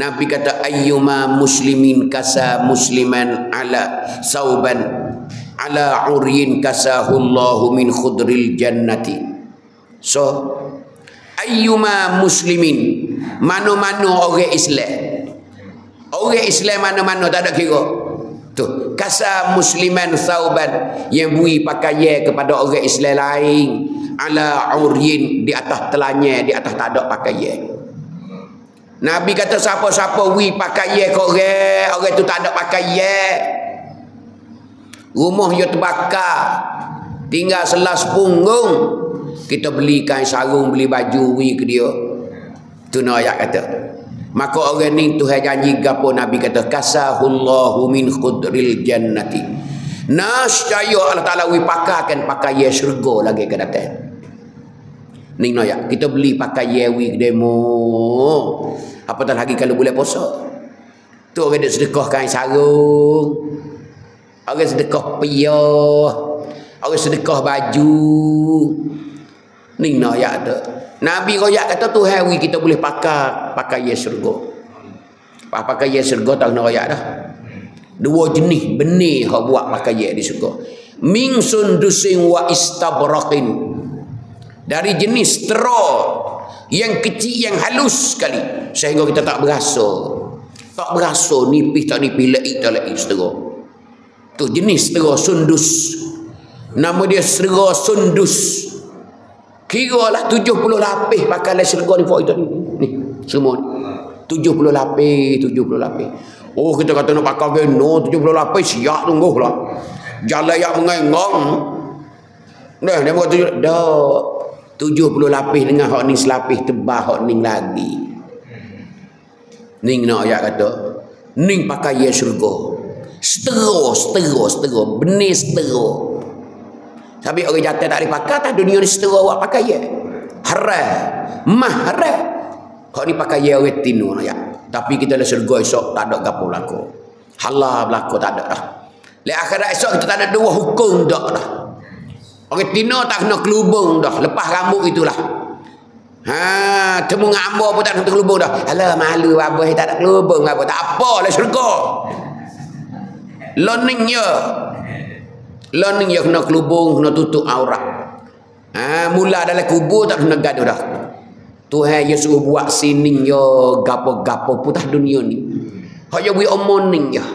Nabi kata ayyuma muslimin kasa musliman ala sauban ala uryin kasahullahu min khudril jannati. So ayyuma muslimin, mana-mana orang Islam mana-mana tak ada kira. Tu, kasa musliman sauban, yang beri pakaian kepada orang Islam lain, ala uryin, di atas telanya, di atas tak ada pakaian. Nabi kata siapa-siapa beri pakaian ke orang tu tak ada pakaian, rumah dia terbakar, tinggal selas punggung, kita belikan sarung, beli baju beri ke dia. Tu ayat kata. Maka orang ni Tuhan janji gapo? Nabi kata kasahullahu min khudril jannati. Nascaya Allah Taala wi pakarkan pakaian syurga lagi ke datang. Ni ya, kita beli pakaian wi demo. Apatah lagi kalau bulan puasa. Tu orang dak sedekah kain sarung. Orang sedekah piyah. Orang sedekah baju. Ni ya tu. Nabi royak kata Tuhan wi kita boleh pakai syurga. Pakai syurga tak nak royak dah. Dua jenis benih hak buat pakai di syurga. Min sundusin wa istabraqin. Dari jenis straw yang kecil yang halus sekali sehingga kita tak berasa. Tak berasa nipis tak nipis, leik tak leik straw. Tu jenis straw sundus. Nama dia straw sundus. Kira lah 70 lapis pakai les syurga ni itu ni semua ni 70 lapis. Oh, kita kata nak pakai geno 70 lapis siap tunggu lah jalan yang mengengong dah dia kata dah 70 lapis dengan hak ni selapis tebal hak ni lagi ni nak ayat kata ni pakai syurga setera benih setera. Tapi orang jatuh tak dipakai, tak dunia ni setera awak pakai ya. Haram. Haram. Kau ni pakai ya orang tinu ya. Tapi kita le syurga esok tak ada gapo berlaku. Halal berlaku tak ada dah. Le akhirat esok kita tak ada dua hukum dak dah. Orang tinu tak kena kelubung dah. Lepas rambut itulah. Temu ngambor pun tak kena kelubung dah. Alah malu abah tak ada kelubung apa. Tak apa le syurga. Loningnya yang kena kelubung, kena tutup aurat. Mula dalam kubur tak kena gaduh dah. Tuhan yang suruh buat sini ya gapo-gapo putah dunia ni. Hak yang beri omong ni ya.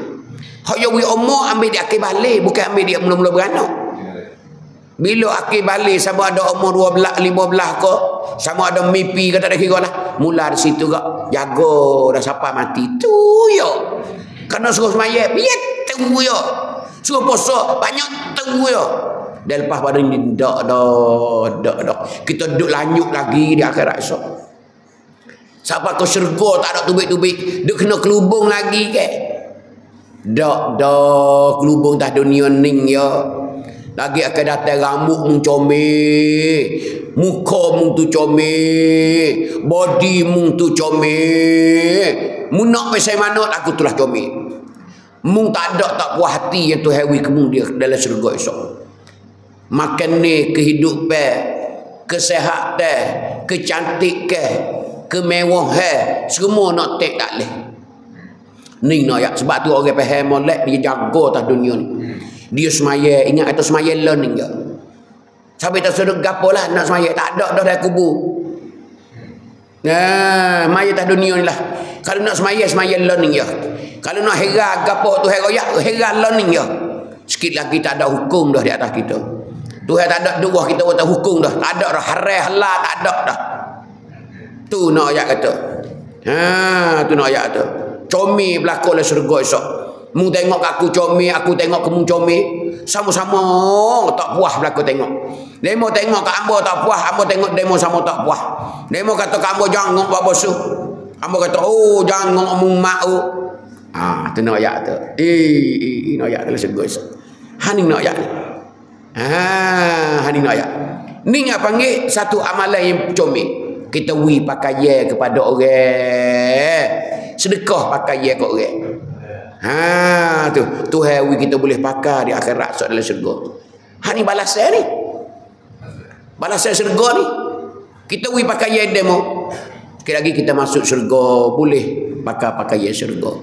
Hak yang beri omong ambil dia akhir balik, bukan ambil dia mula-mula beranak. Bila akhir balik sama ada umur 12, 15 ke, sama ada mimpi ke tak ada kira lah. Mula di situ kak, jaga dah siapa mati. Tu ya. Kena suruh semayat, biar tu ya. Suruh puasa banyak tu ya. Dan lepas pada ni dak. Kita duduk lanjut lagi di akhirat esok. Sampai ke syurga tak ada tubik-tubik, duk kena kelubung lagi ke. Dak kelubung dah dunia ning ya. Lagi akan datang rambut mung comel, muka mung tu comel, body mung tu comel. Mun nak pasal mana aku tulah comel. Mung tak ada tak puas hati yang Tuhan wi kemung dia dalam syurga esok. Makan ni kehidupan, kesehatan, kecantikan, kemewahan, semua nak take tak leh. Ni nak ya, sebab tu orang faham molek dia jaga atas dunia ni. Dia semaya, ingat kata semaya learning je. Sampai tak suruh gapo lah nak semaya, tak ada dah dalam kubur. Maya atas dunia ni lah. Kalau nak semaya learning je. Kalau nak heran gapo Tuhan royak, heran learning je. Sikit lagi tak ada hukum dah di atas kita. Tuhan tak ada dua kita buat hukum dah. Tak ada dah haram halal, tak ada dah. Tu nak ayat kata. Tu nak ayat kata. Comel berlaku oleh syurga esok. Mu tengok aku comel, aku tengok kamu comel, sama-sama tak puas berlaku tengok. Demo tengok kat ambo tak puas, ambo tengok demo sama tak puas. Demo kata kat ambo jangan buat basuh. Ambo kata jangan ngomong mak. Tu nak ayat tu. Nak ayat dalam syurga esok. Hani nak ayat ni. Hani nak ayat. Ni nak panggil satu amalan yang comel. Kita wi pakaian kepada orang. Sedekah pakaian ke orang. Tu Tuhan wi kita boleh pakai di akhirat sok dalam syurga. Ni balasan ni. Balasan syurga ni. Kita wi pakaian demo. Sekali lagi kita masuk syurga boleh pakai pakaian syurga.